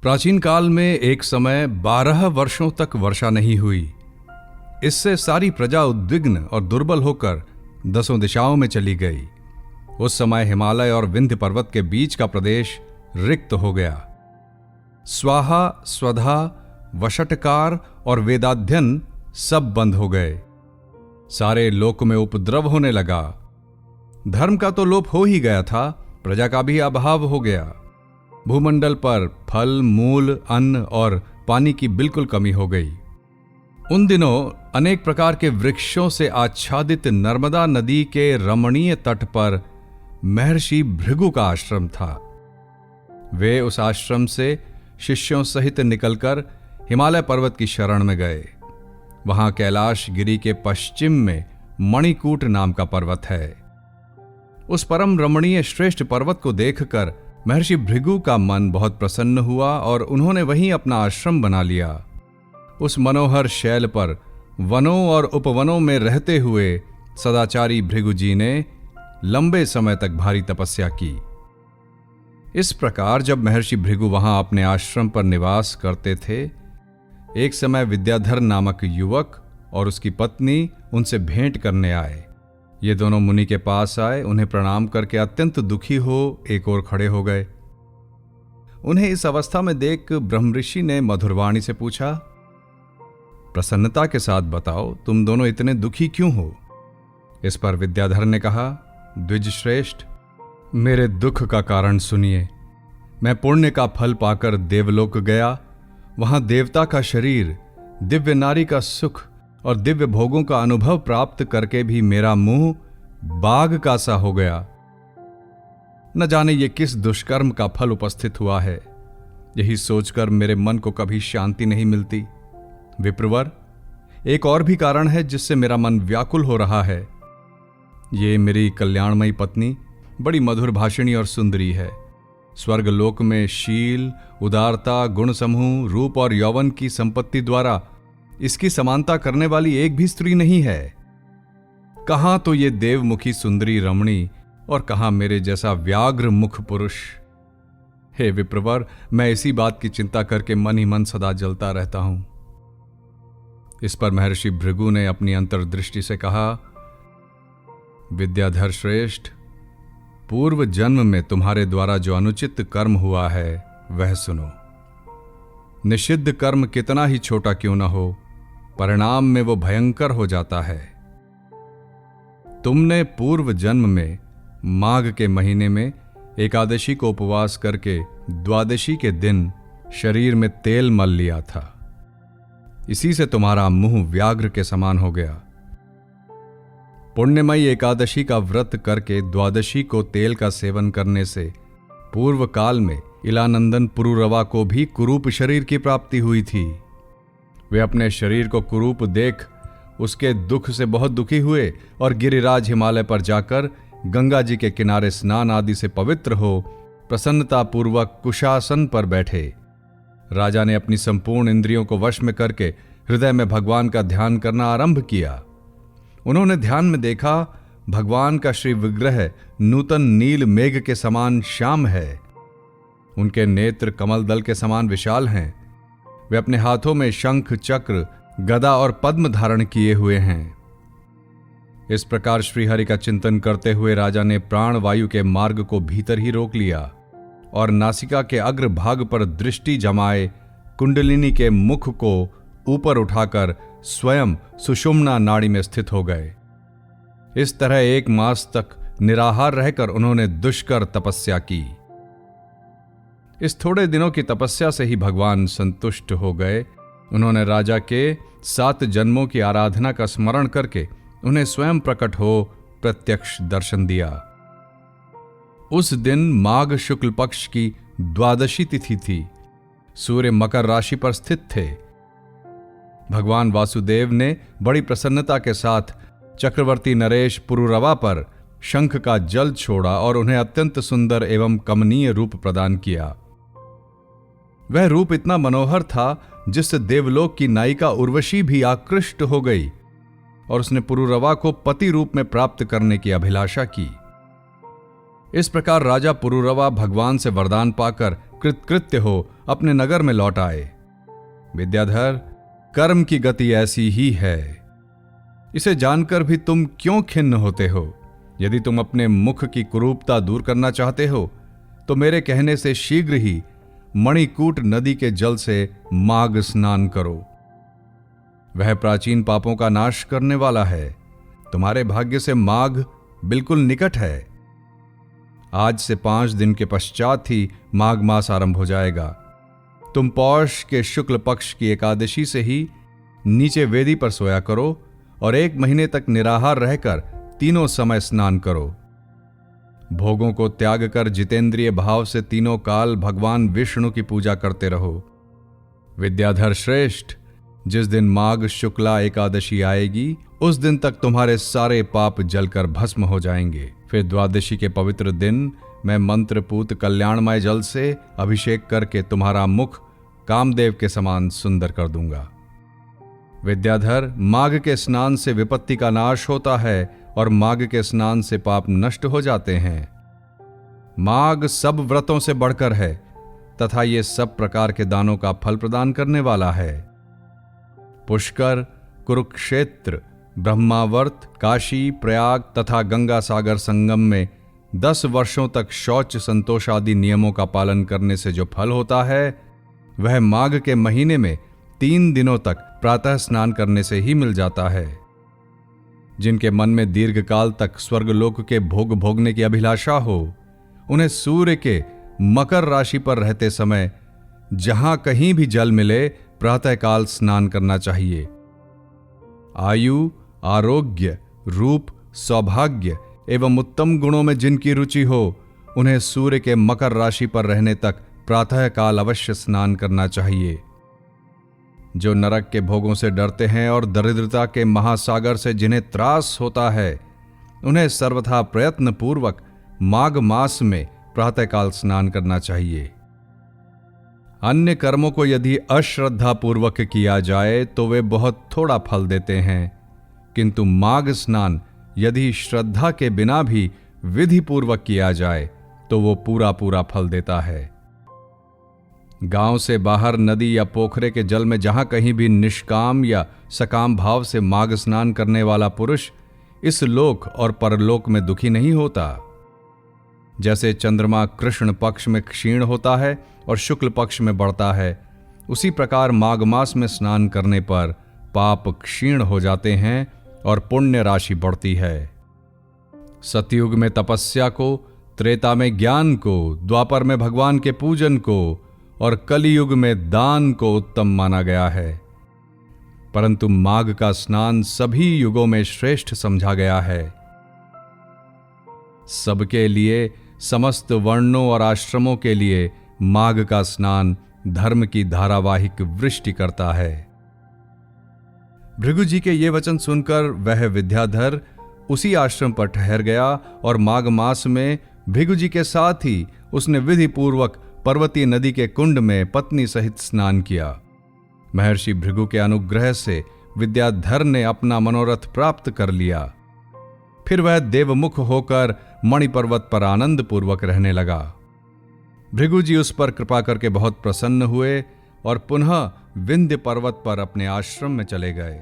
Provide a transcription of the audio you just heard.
प्राचीन काल में एक समय 12 वर्षों तक वर्षा नहीं हुई। इससे सारी प्रजा उद्विग्न और दुर्बल होकर 10 दिशाओं में चली गई। उस समय हिमालय और विंध्य पर्वत के बीच का प्रदेश रिक्त हो गया। स्वाहा, स्वधा, वषटकार और वेदाध्ययन सब बंद हो गए। सारे लोक में उपद्रव होने लगा। धर्म का तो लोप हो ही गया था, प्रजा का भी अभाव हो गया। भूमंडल पर फल, मूल, अन्न और पानी की बिल्कुल कमी हो गई। उन दिनों अनेक प्रकार के वृक्षों से आच्छादित नर्मदा नदी के रमणीय तट पर महर्षि भृगु का आश्रम था। वे उस आश्रम से शिष्यों सहित निकलकर हिमालय पर्वत की शरण में गए। वहां कैलाश गिरी के पश्चिम में मणिकूट नाम का पर्वत है। उस परम रमणीय श्रेष्ठ पर्वत को देखकर महर्षि भृगु का मन बहुत प्रसन्न हुआ और उन्होंने वहीं अपना आश्रम बना लिया। उस मनोहर शैल पर वनों और उपवनों में रहते हुए सदाचारी भृगु जी ने लंबे समय तक भारी तपस्या की। इस प्रकार जब महर्षि भृगु वहां अपने आश्रम पर निवास करते थे, एक समय विद्याधर नामक युवक और उसकी पत्नी उनसे भेंट करने आए। ये दोनों मुनि के पास आए, उन्हें प्रणाम करके अत्यंत दुखी हो एक ओर खड़े हो गए। उन्हें इस अवस्था में देख ब्रह्मऋषि ने मधुरवाणी से पूछा, प्रसन्नता के साथ बताओ, तुम दोनों इतने दुखी क्यों हो? इस पर विद्याधर ने कहा, द्विज श्रेष्ठ, मेरे दुख का कारण सुनिए। मैं पुण्य का फल पाकर देवलोक गया। वहां देवता का शरीर, दिव्य नारी का सुख और दिव्य भोगों का अनुभव प्राप्त करके भी मेरा मुंह बाघ का सा हो गया। न जाने ये किस दुष्कर्म का फल उपस्थित हुआ है। यही सोचकर मेरे मन को कभी शांति नहीं मिलती। विप्रवर, एक और भी कारण है जिससे मेरा मन व्याकुल हो रहा है। ये मेरी कल्याणमयी पत्नी बड़ी मधुर भाषिणी और सुंदरी है। स्वर्गलोक में शील, उदारता, गुण समूह, रूप और यौवन की संपत्ति द्वारा इसकी समानता करने वाली एक भी स्त्री नहीं है। कहां तो ये देवमुखी सुंदरी रमणी और कहां मेरे जैसा व्याघ्र मुख पुरुष। हे विप्रवर, मैं इसी बात की चिंता करके मन ही मन सदा जलता रहता हूं। इस पर महर्षि भृगु ने अपनी अंतर्दृष्टि से कहा, विद्याधर श्रेष्ठ, पूर्व जन्म में तुम्हारे द्वारा जो अनुचित कर्म हुआ है वह सुनो। निषिद्ध कर्म कितना ही छोटा क्यों न हो, परिणाम में वो भयंकर हो जाता है। तुमने पूर्व जन्म में माघ के महीने में एकादशी को उपवास करके द्वादशी के दिन शरीर में तेल मल लिया था। इसी से तुम्हारा मुंह व्याघ्र के समान हो गया। पुण्यमयी एकादशी का व्रत करके द्वादशी को तेल का सेवन करने से पूर्व काल में इलानंदन पुरुरवा को भी कुरूप शरीर की प्राप्ति हुई थी। वे अपने शरीर को कुरूप देख उसके दुख से बहुत दुखी हुए और गिरिराज हिमालय पर जाकर गंगा जी के किनारे स्नान आदि से पवित्र हो प्रसन्नता पूर्वक कुशासन पर बैठे। राजा ने अपनी संपूर्ण इंद्रियों को वश में करके हृदय में भगवान का ध्यान करना आरंभ किया। उन्होंने ध्यान में देखा, भगवान का श्री विग्रह नूतन नील मेघ के समान श्याम है। उनके नेत्र कमल दल के समान विशाल हैं। वे अपने हाथों में शंख, चक्र, गदा और पद्म धारण किए हुए हैं। इस प्रकार श्रीहरि का चिंतन करते हुए राजा ने प्राण वायु के मार्ग को भीतर ही रोक लिया और नासिका के अग्र भाग पर दृष्टि जमाए कुंडलिनी के मुख को ऊपर उठाकर स्वयं सुषुम्ना नाड़ी में स्थित हो गए। इस तरह 1 मास तक निराहार रहकर उन्होंने दुष्कर तपस्या की। इस थोड़े दिनों की तपस्या से ही भगवान संतुष्ट हो गए। उन्होंने राजा के 7 जन्मों की आराधना का स्मरण करके उन्हें स्वयं प्रकट हो प्रत्यक्ष दर्शन दिया। उस दिन माघ शुक्ल पक्ष की द्वादशी तिथि थी। सूर्य मकर राशि पर स्थित थे। भगवान वासुदेव ने बड़ी प्रसन्नता के साथ चक्रवर्ती नरेश पुरुरवा पर शंख का जल छोड़ा और उन्हें अत्यंत सुंदर एवं कमनीय रूप प्रदान किया। वह रूप इतना मनोहर था जिससे देवलोक की नायिका उर्वशी भी आकृष्ट हो गई और उसने पुरुरवा को पति रूप में प्राप्त करने की अभिलाषा की। इस प्रकार राजा पुरुरवा भगवान से वरदान पाकर कृतकृत्य हो अपने नगर में लौट आए। विद्याधर, कर्म की गति ऐसी ही है। इसे जानकर भी तुम क्यों खिन्न होते हो? यदि तुम अपने मुख की कुरूपता दूर करना चाहते हो तो मेरे कहने से शीघ्र ही मणिकूट नदी के जल से माघ स्नान करो। वह प्राचीन पापों का नाश करने वाला है। तुम्हारे भाग्य से माघ बिल्कुल निकट है। आज से 5 दिन के पश्चात ही माघ मास आरंभ हो जाएगा। तुम पौष के शुक्ल पक्ष की एकादशी से ही नीचे वेदी पर सोया करो और 1 महीने तक निराहार रहकर तीनों समय स्नान करो। भोगों को त्याग कर जितेंद्रिय भाव से तीनों काल भगवान विष्णु की पूजा करते रहो। विद्याधर श्रेष्ठ, जिस दिन माघ शुक्ला एकादशी आएगी उस दिन तक तुम्हारे सारे पाप जलकर भस्म हो जाएंगे। फिर द्वादशी के पवित्र दिन मैं मंत्रपूत कल्याणमय जल से अभिषेक करके तुम्हारा मुख कामदेव के समान सुंदर कर दूंगा। विद्याधर, माघ के स्नान से विपत्ति का नाश होता है और माघ के स्नान से पाप नष्ट हो जाते हैं। माघ सब व्रतों से बढ़कर है तथा ये सब प्रकार के दानों का फल प्रदान करने वाला है। पुष्कर, कुरुक्षेत्र, ब्रह्मावर्त, काशी, प्रयाग तथा गंगा सागर संगम में 10 वर्षों तक शौच संतोष आदि नियमों का पालन करने से जो फल होता है वह माघ के महीने में 3 दिनों तक प्रातः स्नान करने से ही मिल जाता है। जिनके मन में दीर्घकाल तक स्वर्गलोक के भोग भोगने की अभिलाषा हो उन्हें सूर्य के मकर राशि पर रहते समय जहां कहीं भी जल मिले प्रातःकाल स्नान करना चाहिए। आयु, आरोग्य, रूप, सौभाग्य एवं उत्तम गुणों में जिनकी रुचि हो उन्हें सूर्य के मकर राशि पर रहने तक प्रातःकाल अवश्य स्नान करना चाहिए। जो नरक के भोगों से डरते हैं और दरिद्रता के महासागर से जिन्हें त्रास होता है उन्हें सर्वथा प्रयत्न पूर्वक माघ मास में प्रातःकाल स्नान करना चाहिए। अन्य कर्मों को यदि अश्रद्धा पूर्वक किया जाए तो वे बहुत थोड़ा फल देते हैं, किंतु माघ स्नान यदि श्रद्धा के बिना भी विधि पूर्वक किया जाए तो वो पूरा पूरा फल देता है। गांव से बाहर नदी या पोखरे के जल में जहां कहीं भी निष्काम या सकाम भाव से माघ स्नान करने वाला पुरुष इस लोक और परलोक में दुखी नहीं होता। जैसे चंद्रमा कृष्ण पक्ष में क्षीण होता है और शुक्ल पक्ष में बढ़ता है, उसी प्रकार माघ मास में स्नान करने पर पाप क्षीण हो जाते हैं और पुण्य राशि बढ़ती है। सतयुग में तपस्या को, त्रेता में ज्ञान को, द्वापर में भगवान के पूजन को और कलियुग में दान को उत्तम माना गया है, परंतु माघ का स्नान सभी युगों में श्रेष्ठ समझा गया है। सबके लिए, समस्त वर्णों और आश्रमों के लिए माघ का स्नान धर्म की धारावाहिक वृष्टि करता है। भृगु जी के ये वचन सुनकर वह विद्याधर उसी आश्रम पर ठहर गया और माघ मास में भृगु जी के साथ ही उसने विधि पूर्वक पर्वतीय नदी के कुंड में पत्नी सहित स्नान किया। महर्षि भृगु के अनुग्रह से विद्याधर ने अपना मनोरथ प्राप्त कर लिया। फिर वह देवमुख होकर मणिपर्वत पर आनंद पूर्वक रहने लगा। भृगु जी उस पर कृपा करके बहुत प्रसन्न हुए और पुनः विंध्य पर्वत पर अपने आश्रम में चले गए।